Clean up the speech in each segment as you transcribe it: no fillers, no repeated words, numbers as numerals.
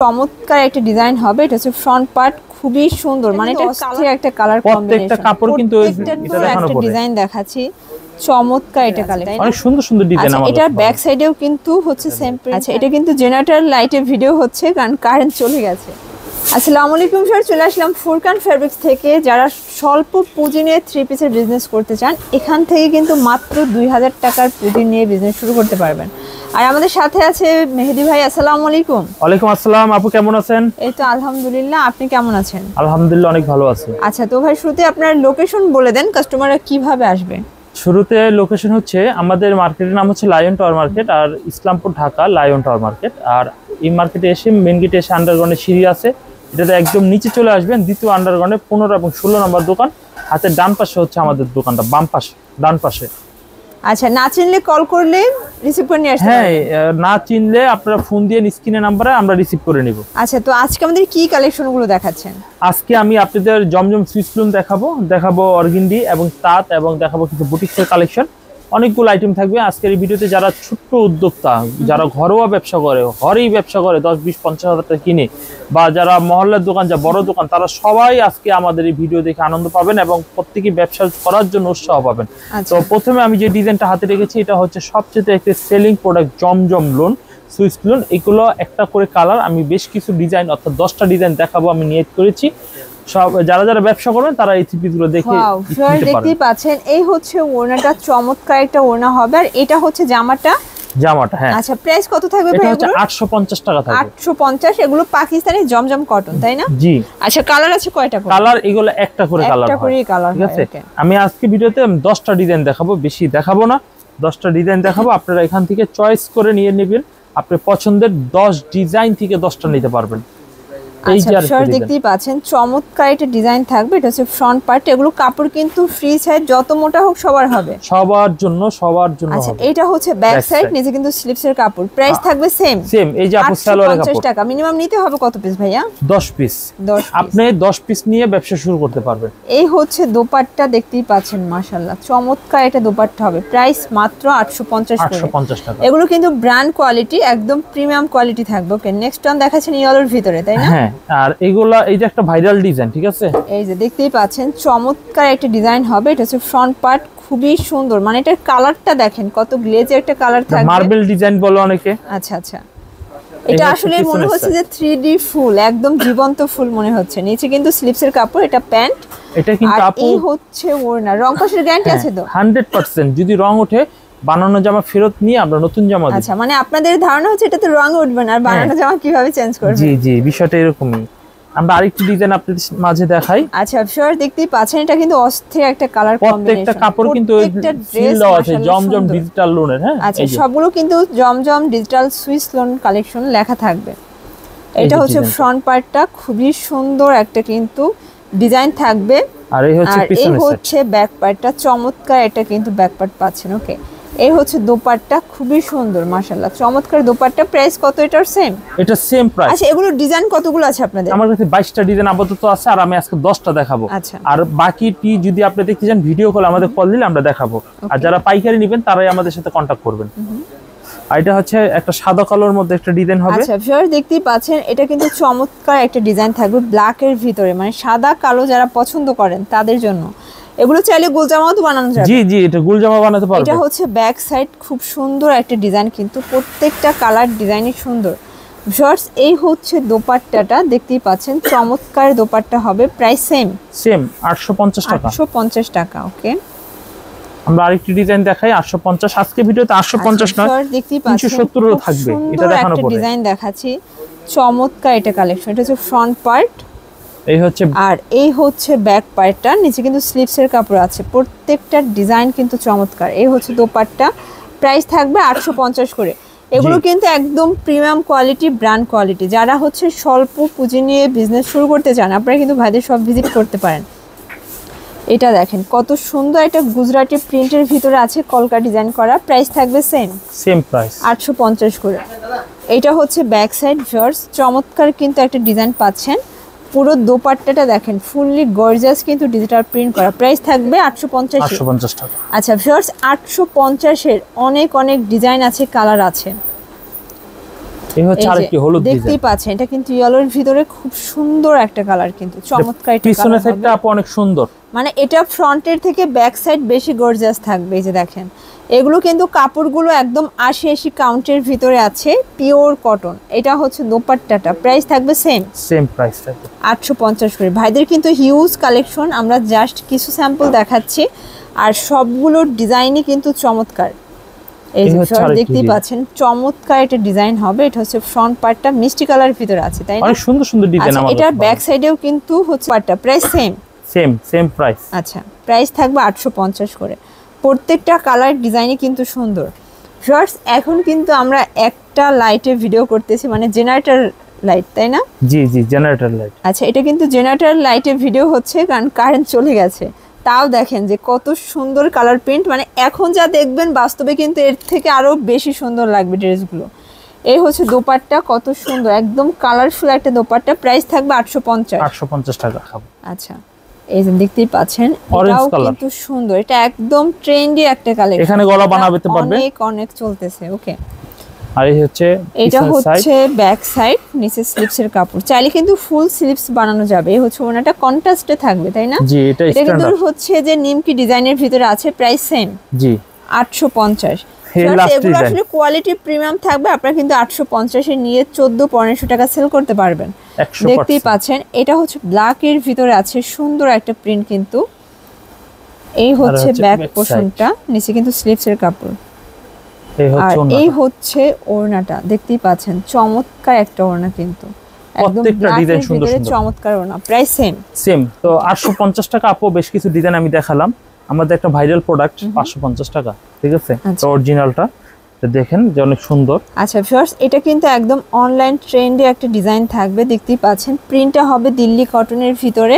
চমৎকার একটা ডিজাইন হবে। এটা হচ্ছে ফ্রন্ট পার্ট, খুবই সুন্দর, মানে এটা অস্থির একটা কালার কম্বিনেশন। প্রত্যেকটা কাপড় কিন্তু এটা দেখানো পড়ে ডিজাইন দেখাচ্ছি, চমৎকার এটা কালেকশন, অনেক সুন্দর সুন্দর ডিজাইন। আমাদের এটা ব্যাক সাইডেও কিন্তু হচ্ছে সেম প্রিন্ট। আচ্ছা, এটা কিন্তু জেনারেটর লাইটের ভিডিও হচ্ছে কারণ কারেন্ট চলে গেছে। আসসালামু আলাইকুম স্যার, চলে আসলাম ফুরকান ফেব্রিক্স থেকে। যারা স্বল্প পুঁজি নিয়ে 3 পিসের বিজনেস করতে চান, এখান থেকে কিন্তু মাত্র 2000 টাকার পুঁজি নিয়ে বিজনেস শুরু করতে পারবেন। আর আমাদের সাথে আছে মেহেদি ভাই। আসসালামু আলাইকুম। ওয়ালাইকুম আসসালাম। আপু কেমন আছেন? এই তো আলহামদুলিল্লাহ, আপনি কেমন আছেন? আলহামদুলিল্লাহ অনেক ভালো আছি। আচ্ছা, তো ভাই শুরুতে আপনার লোকেশন বলে দেন, কাস্টমাররা কিভাবে আসবে। শুরুতে লোকেশন হচ্ছে আমাদের মার্কেটের নাম হচ্ছে লায়ন টাওয়ার মার্কেট, আর Islampur Dhaka lion tower market. আর এই মার্কেটে এসে মেন গেটে এসে আন্ডারগ্রাউন্ডে সিঁড়ি আছে, এটাতে একদম নিচে চলে আসবেন। দ্বিতীয় আন্ডারগ্রাউন্ডে 15 এবং 16 নম্বর দোকান, হাতের ডান পাশে হচ্ছে আমাদের দোকানটা, বাম পাশে ডান পাশে। আচ্ছা, না চিনলে কল করলে রিসিভ করে নিয়ে আসতে হ্যাঁ, না চিনলে আপনারা ফোন দিয়ে স্ক্রিনে নাম্বারে আমরা রিসিভ করে নিব। আচ্ছা, তো আজকে আমাদের কি কালেকশনগুলো দেখাচ্ছেন? আজকে আমি আপনাদের জমজম সুইস লুন দেখাবো অর্গিন্ডি এবং তাঁত, এবং দেখাবো কিছু বুটিক্সের কালেকশন। অনেকগুলো আইটেম থাকবে আজকের এই ভিডিওতে। যারা ছোট্ট উদ্যোক্তা, যারা ঘরোয়া ব্যবসা করে, ঘরেই ব্যবসা করে 10, 20, 50 হাজার টাকা কিনে, বা যারা মহল্লার দোকান, যা বড় দোকান, তারা সবাই আজকে আমাদের এই ভিডিও দেখে আনন্দ পাবেন এবং প্রত্যেকেই ব্যবসা করার জন্য উৎসাহ পাবেন। তো প্রথমে আমি যে ডিজাইনটা হাতে রেখেছি, এটা হচ্ছে সবচেয়ে একটি সেলিং প্রোডাক্ট, জমজম লোন সুইস লোন। এগুলো একটা করে কালার, আমি বেশ কিছু ডিজাইন অর্থাৎ 10টা ডিজাইন দেখাবো আমি নিয়ত করেছি। সব যারা যারা ব্যবসা করবেন তারা এই থ্রি পিসগুলো দেখে দেখতেই পাচ্ছেন। এই হচ্ছে ওড়নাটা, চমৎকার একটা ওড়না হবে। আর এটা হচ্ছে জামাটা। হ্যাঁ। আচ্ছা, প্রাইস কত থাকবে ভাই? এটা হচ্ছে 850 টাকা থাকবে। 850। এগুলো পাকিস্তানি জমজম কটন, তাই না? জি। আচ্ছা, কালার আছে কয়টা করে? কালার এগুলো একটা করে কালার, একটা করে কালার, ঠিক আছে। আমি আজকে ভিডিওতে 10টা ডিজাইন দেখাবো, বেশি দেখাবো না। 10টা ডিজাইন দেখাবো, আপনারা এখান থেকে চয়েস করে নিয়ে নেবেন। আপনার পছন্দের 10 ডিজাইন থেকে 10টা নিতে পারবেন। আচ্ছা, দেখতেই পাচ্ছেন চমৎকার একটা ডিজাইন থাকবে। এটা হচ্ছে ফ্রন্ট পার্ট। এগুলো কাপড় কিন্তু ফ্রি সাইজ, যত মোটা হোক সবার হবে, সবার জন্য আচ্ছা, এটা হচ্ছে ব্যাক সাইড, নিচে কিন্তু স্লিপসের কাপড়। প্রাইস থাকবে সেম। এই যে আপু সালোয়ারের কাপড় 850 টাকা। মিনিমাম নিতে হবে কত পিস ভাইয়া? 10 পিস। আপনি 10 পিস নিয়ে ব্যবসা শুরু করতে পারবেন। এই হচ্ছে দোপাট্টা, দেখতেই পাচ্ছেন মাশাআল্লাহ চমৎকার একটা দোপাট্টা হবে। প্রাইস মাত্র 850 টাকা। এগুলো কিন্তু ব্র্যান্ড কোয়ালিটি, একদম প্রিমিয়াম কোয়ালিটি থাকবে। ওকে, নেক্সট ওয়ান দেখাচ্ছেন ইয়েলোর ভিতরে, তাই না? হ্যাঁ, আর এগুলা এই যে একটা ভাইরাল ডিজাইন, ঠিক আছে। এই যে দেখতেই পাচ্ছেন চমৎকার একটা ডিজাইন হবে। এটা হচ্ছে ফ্রন্ট পার্ট, খুবই সুন্দর, মানে এটার কালারটা দেখেন কত গ্লেজে একটা কালার থাকবে। মার্বেল ডিজাইন বলে অনেকে। আচ্ছা আচ্ছা, এটা আসলে মনে হচ্ছে যে 3D ফুল, একদম জীবন্ত ফুল মনে হচ্ছে। নিচে কিন্তু স্লিপসের কাপড়, এটা প্যান্ট। এটা কিন্তু আপু এই হচ্ছে ওড়না। রং কষের গ্যারান্টি আছে তো? 100%। যদি রং ওঠে, বানানো জামা ফেরত নিয়ে আমরা নতুন জামা দিই। আচ্ছা, মানে আপনাদের ধারণা হচ্ছে এটাতে রং উঠবে না, আর বানানো জামা কিভাবে চেঞ্জ করবে? জি জি, বিষয়টা এরকমই। আমরা আরেকটি ডিজাইন আপনাদের মাঝে দেখাই। আচ্ছা, ভিউয়ার দেখতেই পাচ্ছেন, এটা কিন্তু অস্থির একটা কালার কম্বিনেশন। প্রত্যেকটা কাপড় কিন্তু সিল দেওয়া আছে জমজম ডিজিটাল লোনের। হ্যাঁ, আচ্ছা, সবগুলো কিন্তু জমজম ডিজিটাল সুইস লোন কালেকশন লেখা থাকবে। এটা হচ্ছে ফ্রন্ট পার্টটা, খুবই সুন্দর একটা কিন্তু ডিজাইন থাকবে। আর এই হচ্ছে ব্যাক পার্টটা, চমৎকার একটা কিন্তু ব্যাক পার্ট পাচ্ছেন। ওকে, এই হচ্ছে দোপাট্টা, খুবই সুন্দর মাশাআল্লাহ চমৎকার দোপাট্টা। প্রাইস কত এটার? সেম। এটা সেম প্রাইস। আচ্ছা, এগুলো ডিজাইন কতগুলো আছে আপনাদের? আমার কাছে 22টা ডিজাইন আপাতত আছে, আর আমি আজকে 10টা দেখাবো। আচ্ছা, আর বাকিটি যদি আপনি দেখতে চান, ভিডিও কল আমাদের কল দিলে আমরা দেখাবো। আর যারা পাইকারি নেবেন তারাই আমাদের সাথে কন্টাক্ট করবেন। আর এটা হচ্ছে একটা সাদা কালোর মধ্যে একটা ডিজাইন হবে। আচ্ছা, ভিউয়ার দেখতেই পাচ্ছেন, এটা কিন্তু চমৎকার একটা ডিজাইন থাকবে ব্ল্যাক এর ভিতরে, মানে সাদা কালো যারা পছন্দ করেন তাদের জন্য। এগুলো চাইলে গোলজামাও তো বানানো যাবে। জি জি, এটা গোলজামা বানাতে পারবেন। এটা হচ্ছে ব্যাক সাইড, খুব সুন্দর একটা ডিজাইন, কিন্তু প্রত্যেকটা কালার ডিজাইনই সুন্দর। ভিউয়ার্স, এই হচ্ছে দোপাট্টাটা, দেখতেই পাচ্ছেন চমৎকার দোপাট্টা হবে। প্রাইস সেম 850 টাকা। 850 টাকা। ওকে, আমরা আরেকটি ডিজাইন দেখাই 850। আজকে ভিডিওতে 850 নয়, দেখতেই পাচ্ছেন 370 থাকবে। এটা দেখানো পড়ে ডিজাইন দেখাচ্ছি, চমৎকার এটা কালেকশন। এটা হচ্ছে ফ্রন্ট পার্ট, এই হচ্ছে, আর এই হচ্ছে ব্যাক পার্টটা। নিচে কিন্তু স্লিপসের কাপড় আছে। প্রত্যেকটা ডিজাইন কিন্তু চমৎকার। এই হচ্ছে দোপাট্টা, প্রাইস থাকবে 850 করে। এগুলো কিন্তু একদম প্রিমিয়াম কোয়ালিটি, ব্র্যান্ড কোয়ালিটি। যারা হচ্ছে স্বল্প পুঁজি নিয়ে বিজনেস শুরু করতে চান, আপনারা কিন্তু ভাইদের সব ভিজিট করতে পারেন। এটা দেখেন কত সুন্দর একটা গুজরাটি প্রিন্টের ভিতরে আছে কলকা ডিজাইন করা। প্রাইস থাকবে সেম প্রাইস 850 করে। এটা হচ্ছে ব্যাক সাইড। ভিউয়ার্স, চমৎকার কিন্তু একটা ডিজাইন পাচ্ছেন। পুরো দোপাট্টাটা দেখেন ফুললি গর্জিয়াস, কিন্তু ডিজিটাল প্রিন্ট করা। প্রাইস থাকবে 850 টাকা। আচ্ছা ভিউয়ার্স, 850 এর অনেক অনেক ডিজাইন আছে, কালার আছে। এই হচ্ছে আরেকটি হলুদ ডিজাইন, দেখতেই পাচ্ছেন এটা কিন্তু ইয়েলোর ভিতরে খুব সুন্দর একটা কালার, কিন্তু চমৎকার একটা পিছনের সাইডটা আপু অনেক সুন্দর, মানে এটা ফ্রন্টের থেকে ব্যাক সাইড বেশি গর্জিয়াস থাকবে। এই যে দেখেন এগুলো কিন্তু কাপড়গুলো একদম 80-80 কাউন্টের ভিতরে আছে, পিওর কটন। এটা হচ্ছে দোপাট্টাটা, প্রাইস থাকবে সেম প্রাইস থাকবে 850 করে। ভাইদের কিন্তু হিউজ কালেকশন, আমরা জাস্ট কিছু স্যাম্পল দেখাচ্ছি, আর সবগুলোর ডিজাইনই কিন্তু চমৎকার। এই যে দেখতেই পাচ্ছেন চমৎকার একটা ডিজাইন হবে। এটা হচ্ছে ফ্রন্ট পার্টটা মিষ্টি কালার ভিতরে আছে, তাই না? অনেক সুন্দর সুন্দর ডিজাইন। আমাদের এটার ব্যাক সাইডেও কিন্তু হচ্ছে পার্টটা, প্রাইস সেম প্রাইস। আচ্ছা, প্রাইস থাকবে 850 করে। প্রত্যেকটা কালার ডিজাইনই কিন্তু সুন্দর। ভিউয়ার্স, এখন কিন্তু আমরা একটা লাইটে ভিডিও করতেছি, মানে জেনারেটর লাইট, তাই না? জি জেনারেটর লাইট। আচ্ছা, এটা কিন্তু জেনারেটর লাইটে ভিডিও হচ্ছে কারণ কারেন্ট চলে গেছে। তাও দেখেন যে কত সুন্দর কালার প্রিন্ট, মানে এখন যা দেখবেন বাস্তবে কিন্তু এর থেকে আরো বেশি সুন্দর লাগবে ড্রেসগুলো। এই হচ্ছে দোপাট্টা, কত সুন্দর একদম কালারফুল একটা দোপাট্টা, প্রাইস থাকবে 850 টাকা। আচ্ছা, এই যে দেখতেই পাচ্ছেন এটাও কিন্তু সুন্দর, এটা একদম ট্রেন্ডি একটা কালেকশন। এখানে গলা বানাতে পারবে, অনেক চলতেছে। ওকে, আর এই হচ্ছে এটা হচ্ছে ব্যাক সাইড, নিচে স্লিপসের কাপড়, চাইলে কিন্তু ফুল স্লিপস বানানো যাবে। এই হচ্ছে ওনাটা কন্ট্রাস্টে থাকবে, তাই না? জি, এটা কিন্তু হচ্ছে যে নিমকি ডিজাইনের ভিতরে আছে, প্রাইস সেম। জি, 850। এগুলো আসলে কোয়ালিটি প্রিমিয়াম থাকবে, আপনারা কিন্তু 850 এ নিয়ে 1400-1500 টাকা সেল করতে পারবেন। দেখতেই পাচ্ছেন এটা হচ্ছে ব্ল্যাক এর ভিতরে আছে, সুন্দর একটা প্রিন্ট কিন্তু। এই হচ্ছে ব্যাক পোরশনটা, নিচে কিন্তু স্লিপসের কাপড়। এই হচ্ছে ওড়নাটা, দেখতেই পাচ্ছেন চমৎকার একটা ওড়না, কিন্তু একদম ডিজাইন সুন্দর সুন্দর চমৎকার ওড়না, প্রাইস সেম। তো 850 টাকা আপু, বেশ কিছু ডিজাইন আমি দেখালাম। আমাদের একটা ভাইরাল প্রোডাক্ট 550 টাকা, ঠিক আছে? তো অরিজিনালটা দেখেন যে অনেক সুন্দর। আচ্ছা ভিউয়ার্স, এটা কিন্তু একদম অনলাইন ট্রেন্ডে একটা ডিজাইন থাকবে, দেখতেই পাচ্ছেন। প্রিন্টটা হবে দিল্লি কটনের ভিতরে,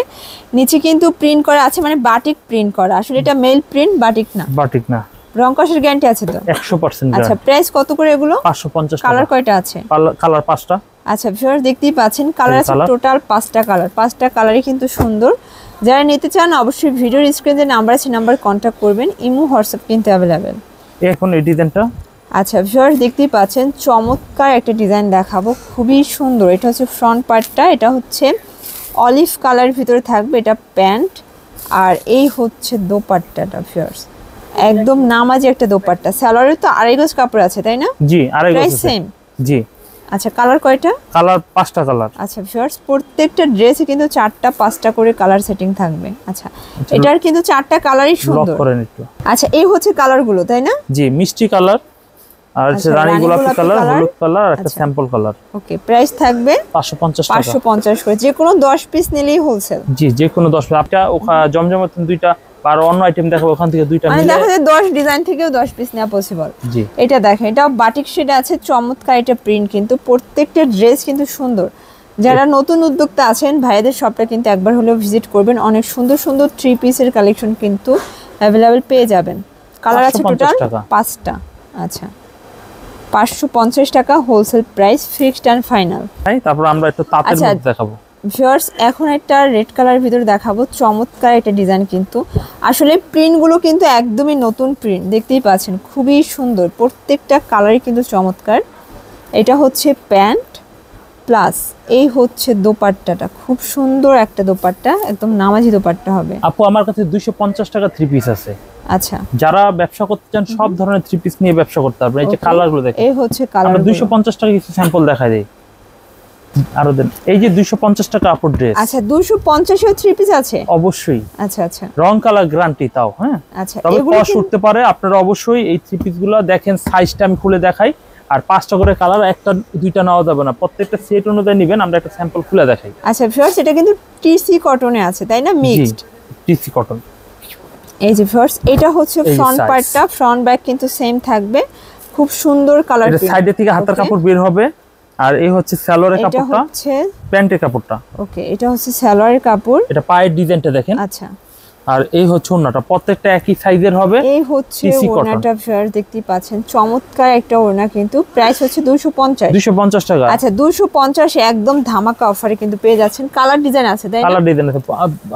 নিচে কিন্তু প্রিন্ট করা আছে, মানে বাটিক প্রিন্ট করা। আসলে এটা মেল প্রিন্ট, বাটিক না। রং কষের গ্যারান্টি আছে তো 100%। আচ্ছা, প্রাইস কত করে এগুলো? 550 টাকা। কালার কয়টা আছে? কালার 5টা। আচ্ছা ভিউয়ার্স, দেখতেই পাচ্ছেন কালার আছে টোটাল 5টা কালার। 5টা কালারই কিন্তু সুন্দর। যারা নিতে চান অবশ্যই ভিডিওর স্ক্রিনে নাম্বার আছে, নাম্বার কন্টাক্ট করবেন। ইমো হোয়াটসঅ্যাপ কিন্তু অ্যাভেলেবেল। এখন এই ডিজাইনটা, আচ্ছা ভিউয়ার্স, দেখতেই পাচ্ছেন চমৎকার একটা ডিজাইন দেখাবো, খুবই সুন্দর। এটা হচ্ছে ফ্রন্ট পার্টটা, এটা হচ্ছে অলিভ কালার ভিতরে থাকবে, এটা প্যান্ট। আর এই হচ্ছে দোপাট্টাটা ভিউয়ার্স, একদম নামাজি একটা দোপাট্টা। সালোয়ারে তো আড়াই গজ কাপড় আছে, তাই না? জি, আড়াই গজ সেম। জি। আচ্ছা, কালার কয়টা? কালার 5টা কালার। আচ্ছা ভিউয়ার্স, প্রত্যেকটা ড্রেসে কিন্তু 4টা-5টা করে কালার সেটিং থাকবে। আচ্ছা, এটার কিন্তু 4টা কালারই সুন্দর। লক করেন একটু। আচ্ছা, এই হচ্ছে কালারগুলো, তাই না? জি, মিষ্টি কালার, আর রানী গোলাপি কালার, হলুদ কালার, আর একটা স্যাম্পল কালার। ওকে, প্রাইস থাকবে 550 টাকা। 550 করে। যে কোনো 10 পিস নিলেই হোলসেল। জি, যে কোনো 10 পিস। আপনি জমজমের 2টা আর অন্য আইটেম দেখাবো, ওখান থেকে 2টা মিলে দেখা যায় 10 ডিজাইন থেকেও 10 পিস নেওয়া পসিবল। জি, এটা দেখেন, এটা বাটিক শেডে আছে, চমৎকার এটা প্রিন্ট, কিন্তু প্রত্যেকটা ড্রেস কিন্তু সুন্দর। যারা নতুন উদ্যোক্তা আছেন ভাইদের শপটা কিন্তু একবার হলেও ভিজিট করবেন, অনেক সুন্দর সুন্দর 3 পিসের কালেকশন কিন্তু অ্যাভেলেবেল পেয়ে যাবেন। কালার আছে টোটাল 5টা। আচ্ছা, 550 টাকা wholesale price, fixed and final. তারপর আমরা একটু তাঁতের মধ্যে দেখাবো। ভিউয়ার্স, এখন একটা রেড কালার ভিতরে দেখাবো, চমৎকার একটা ডিজাইন, কিন্তু আসলে প্রিন্টগুলো কিন্তু একদমই নতুন প্রিন্ট, দেখতেই পাচ্ছেন খুবই সুন্দর। প্রত্যেকটা কালারই কিন্তু চমৎকার। এটা হচ্ছে প্যান্ট প্লাস এই হচ্ছে দোপাট্টাটা, খুব সুন্দর একটা দোপাট্টা, একদম নামাজি দোপাট্টা হবে। আপু, আমার কাছে 250 টাকা 3 পিস আছে। আচ্ছা, যারা ব্যবসা করতে চান সব ধরনের 3 পিস নিয়ে ব্যবসা করতে পারবেন। এই যে কালারগুলো দেখেন, এই হচ্ছে কালার। আমরা 250 টাকা কিছু স্যাম্পল দেখাই দেই। আরো দেন, এই যে 250 টাকা আপুর ড্রেস। আচ্ছা, 250 এর 3 পিস আছে? অবশ্যই। আচ্ছা, রং কালার গ্যারান্টি তাও। হ্যাঁ, আচ্ছা, তবে কস উঠতে পারে। আপনারা অবশ্যই এই 3 পিসগুলো দেখেন, সাইজটা আমি খুলে দেখাই। আর 5টা করে কালার, একটা 2টা নেওয়া যাবে না, প্রত্যেকটা সেট অনুযায়ী নেবেন। আমরা একটা স্যাম্পল খুলে দেখাই। আচ্ছা ভিউয়ার্স, এটা কিন্তু টিসি কটনে আছে, তাই না? Mixed TC cotton. এই যে ভিউয়ার্স, এটা হচ্ছে ফ্রন্ট পার্টটা, ফ্রন্ট ব্যাক কিন্তু সেম থাকবে, খুব সুন্দর কালার। এটা সাইডে থেকে হাতের কাপড় বের হবে। আর এই হচ্ছে সালোয়ারের কাপড়টা, এটা হচ্ছে প্যান্টের কাপড়টা। ওকে, এটা হচ্ছে সালোয়ারের কাপড়, এটা পায়ের ডিজাইনটা দেখেন। আচ্ছা, আর এই হচ্ছে ওড়নাটা, প্রত্যেকটা একই সাইজের হবে। এই হচ্ছে ওড়নাটা ভিউয়ার্স, দেখতেই পাচ্ছেন চমৎকার একটা ওড়না, কিন্তু প্রাইস হচ্ছে 250 টাকা। আচ্ছা, 250 একদম ধামাকা অফারে কিন্তু পেয়ে যাচ্ছেন। কালার ডিজাইন আছে, তাই না? কালার ডিজাইন আছে,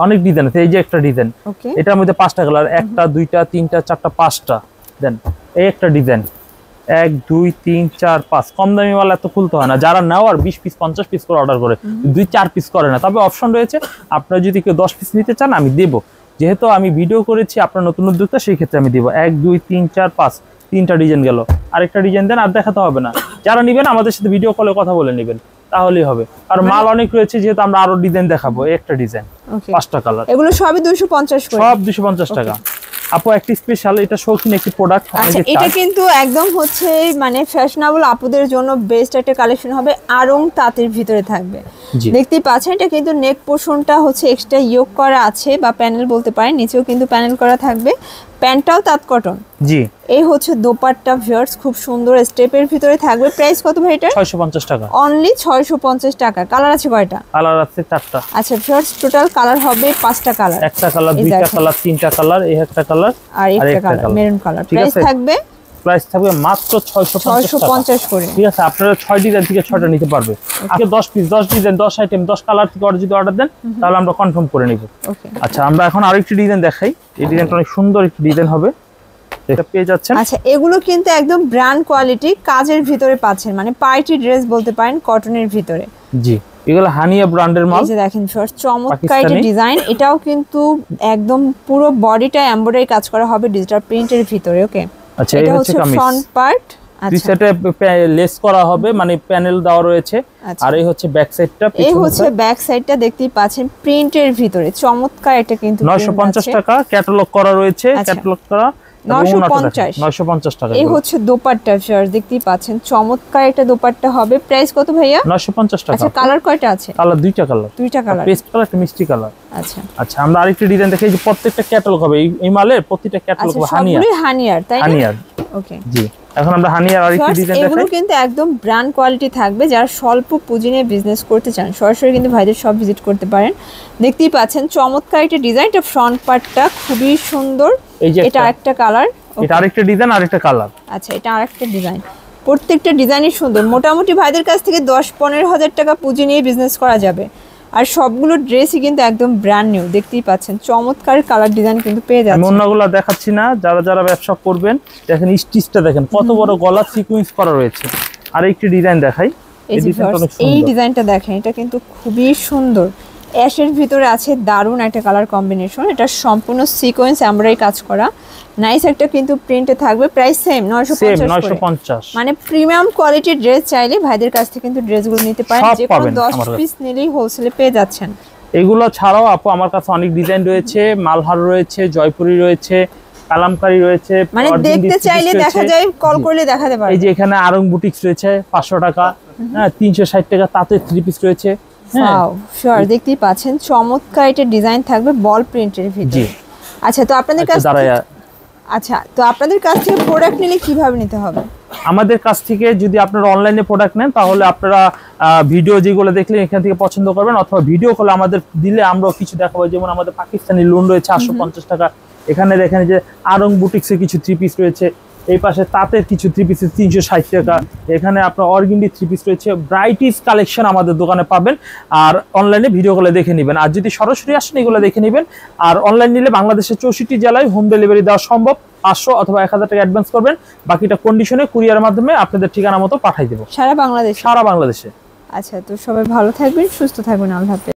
অনেক ডিজাইন আছে। এই যে একটা ডিজাইন, ওকে, এটার মধ্যে 5টা কালার, 1টা 2টা 3টা 4টা 5টা। দেন এই একটা ডিজাইন, 1 2 3 4 5 কম দামি মাল এত খুলতে হয় না, যারা নাও আর 20 পিস 50 পিস করে অর্ডার করে 2-4 পিস করে না। তবে অপশন রয়েছে, আপনারা যদি কেউ 10 পিস নিতে চান আমি দেব, যেহেতু আমি ভিডিও করেছি আপনার নতুন উদ্যোক্তা, সেই ক্ষেত্রে আমি দেব। 1 2 3 4 5 তিনটা ডিজাইন গেল, আরেকটা ডিজাইন দেন, আর দেখাতে হবে না। যারা নেবেন আমাদের সাথে ভিডিও কলে কথা বলে নেবেন, তাহলেই হবে। আর মাল অনেক রয়েছে, যেহেতু আমরা আরো ডিজাইন দেখাবো। একটা ডিজাইন 5টা কালার, এগুলো সবই 250 করে, সব 250 টাকা। আপু একটি স্পেশাল, এটা শৌখিন একটি প্রোডাক্ট। আচ্ছা এটা কিন্তু একদম হচ্ছে মানে ফ্যাশনেবল আপুদের জন্য বেস্ট একটা কালেকশন হবে, আড়ং তাঁতের ভিতরে থাকবে। দেখতেই পাচ্ছেন এটা কিন্তু নেক পোর্শনটা হচ্ছে এক্সট্রা ইয়োক করা আছে বা প্যানেল বলতে পারেন, নিচেও কিন্তু প্যানেল করা থাকবে, প্যান্টটাও তাঁত কটন। জি, এই হচ্ছে দোপাট্টা ভিউয়ার্স, খুব সুন্দর স্টেপের ভিতরে থাকবে। প্রাইস কত ভাই এটা? 650 টাকা, অনলি 650 টাকা। কালার আছে কয়টা? কালার আছে 4টা। আচ্ছা ভিউয়ার্স, টোটাল কালার হবে 5টা কালার। একটা কালার, দুইটা কালার, তিনটা কালার, এই একটা কালার আর একটা কালার মেরুন কালার। প্রাইস থাকবে মাত্র 650 করে। ঠিক আছে, আপনারা 6 ডিজাইন থেকে 6টা নিতে পারবে। আপনি 10 পিস 10 ডিজাইন 10 আইটেম 10 কালার থেকে যদি অর্ডার দেন, তাহলে আমরা কনফার্ম করে নিব। আচ্ছা আমরা এখন আরেকটি ডিজাইন দেখাই। এই ডিজাইনটা অনেক সুন্দর একটি ডিজাইন হবে, এটা পেয়ে যাচ্ছেন। আচ্ছা এগুলো কিন্তু একদম ব্র্যান্ড কোয়ালিটি কাজের ভিতরে পাচ্ছেন, মানে পার্টি ড্রেস বলতে পারেন, কটনের ভিতরে। জি, এগুলো হানিয়া ব্র্যান্ডের মাল। এই যে দেখেন ফার্স্ট চমৎকার একটা ডিজাইন, এটাও কিন্তু একদম পুরো বডিটা এমব্রয়ডারি কাজ করা হবে ডিজিটাল প্রিন্টের ভিতরে। ওকে, আচ্ছা এটা হচ্ছে ফ্রন্ট পার্ট, দুই সাইডে লেস করা হবে, মানে প্যানেল দেওয়া রয়েছে। আর এই হচ্ছে ব্যাক সাইডটা, এই হচ্ছে ব্যাক সাইডটা দেখতেই পাচ্ছেন প্রিন্টের ভিতরে চমৎকার। এটা কিন্তু 950 টাকা, ক্যাটালগ করা রয়েছে, ক্যাটালগ করা 950 টাকা। এই হচ্ছে দোপাট্টা ভিউয়ার্স, দেখতেই পাচ্ছেন চমৎকার একটা দোপাট্টা হবে। প্রাইস কত ভাইয়া? 950 টাকা। আচ্ছা কালার কয়টা আছে? কালার দুইটা কালার, পেস্ট কালার একটা মিষ্টি কালার। আচ্ছা আচ্ছা আমরা আরেকটা ডিজাইন দেখাই, যে প্রত্যেকটা ক্যাটালগ হবে এই মালের, প্রত্যেকটা ক্যাটালগ হানিয়া, সবগুলোই হানিয়ার, তাই না? হানিয়ার। ওকে জি, এখন আমরা হানিয়ার আরেকটা ডিজাইন দেখাই। এগুলো কিন্তু একদম ব্র্যান্ড কোয়ালিটি থাকবে, যারা স্বল্প পুঁজি নিয়ে বিজনেস করতে চান সরাসরি কিন্তু ভাইদের সব ভিজিট করতে পারেন। দেখতেই পাচ্ছেন চমৎকার একটা ডিজাইন, এটা ফ্রন্ট পার্টটা খুবই সুন্দর। এটা আরেকটা কালার, এটা আরেকটা ডিজাইন, আরেকটা কালার। আচ্ছা এটা আরেকটা ডিজাইন, প্রত্যেকটা ডিজাইনই সুন্দর। মোটামুটি ভাইদের কাছ থেকে 10-15 হাজার টাকা পুঁজি নিয়ে বিজনেস করা যাবে। আর সবগুলো ড্রেসই কিন্তু একদম ব্র্যান্ড নিউ, দেখতেই পাচ্ছেন চমৎকার কালার ডিজাইন কিন্তু পেয়ে যাচ্ছেন। আমি অন্যগুলো দেখাচ্ছি না, যারা যারা ব্যবসা করবেন দেখেন স্টিচটা দেখেন কত বড় গলা সিকোয়েন্স করা রয়েছে। আর একটি ডিজাইন দেখাই, এই ডিজাইনটা দেখেন, এটা কিন্তু খুবই সুন্দর, অ্যাশের ভিতরে আছে দারুণ একটা কালার কম্বিনেশন। এটা সম্পূর্ণ সিকোয়েন্স এমব্রয়ডারি কাজ করা, নাইস একটা কিন্তু প্রিন্টে থাকবে। প্রাইস সেম 950, মানে প্রিমিয়াম কোয়ালিটির ড্রেস চাইলে ভাইদের কাছ থেকে কিন্তু ড্রেসগুলো নিতে পারেন, যে কোনো 10 পিস নিলেই হোলসেলে পেয়ে যাচ্ছেন। এগুলো ছাড়াও আপু আমার কাছে অনেক ডিজাইন রয়েছে, মালহার রয়েছে, জয়পুরি রয়েছে, কালামকারী রয়েছে, মানে দেখতে চাইলে দেখা যায়, কল করলে দেখাতে পারবে। এই যে এখানে আরং বুটিক্স রয়েছে 500 টাকা, হ্যাঁ 360 টাকা, তাতে 3 পিস রয়েছে। ওয়াও শিওর, দেখতেই পাচ্ছেন চমৎকার একটা ডিজাইন থাকবে বল প্রিন্টের ভিতরে। আচ্ছা তো আপনাদের কাছে আপনাদের কাছ থেকে প্রোডাক্ট নিলে কিভাবে নিতে হবে? আমাদের কাছ থেকে যদি আপনারা অনলাইনে প্রোডাক্ট নেন, তাহলে আপনারা ভিডিও যেগুলো দেখলেন এখান থেকে পছন্দ করবেন, অথবা ভিডিও কলে আমাদের দিলে আমরাও কিছু দেখাবো। যেমন আমাদের পাকিস্তানি লোন রয়েছে 850 টাকা, এখানে দেখেন যে আরং বুটিক্সের কিছু 3 পিস রয়েছে, এই পাশে তাঁতের কিছু 3 পিসের 360 টাকা, এখানে আপনার অর্গেন্ডি 3 পিস রয়েছে। ব্রাইটিস কালেকশন আমাদের দোকানে পাবেন, আর অনলাইনে ভিডিও কলে দেখে নেবেন। আর যদি সরাসরি আসেন এগুলো দেখে নেবেন। আর অনলাইন নিলে বাংলাদেশের 64 জেলায় হোম ডেলিভারি দেওয়া সম্ভব। 500 অথবা 1000 টাকা অ্যাডভান্স করবেন, বাকিটা কন্ডিশনে কুরিয়ারের মাধ্যমে আপনাদের ঠিকানা মতো পাঠিয়ে দেব, সারা বাংলাদেশে। সারা বাংলাদেশে। আচ্ছা তো সবাই ভালো থাকবেন, সুস্থ থাকবেন, আল্লাহ হাফেজ।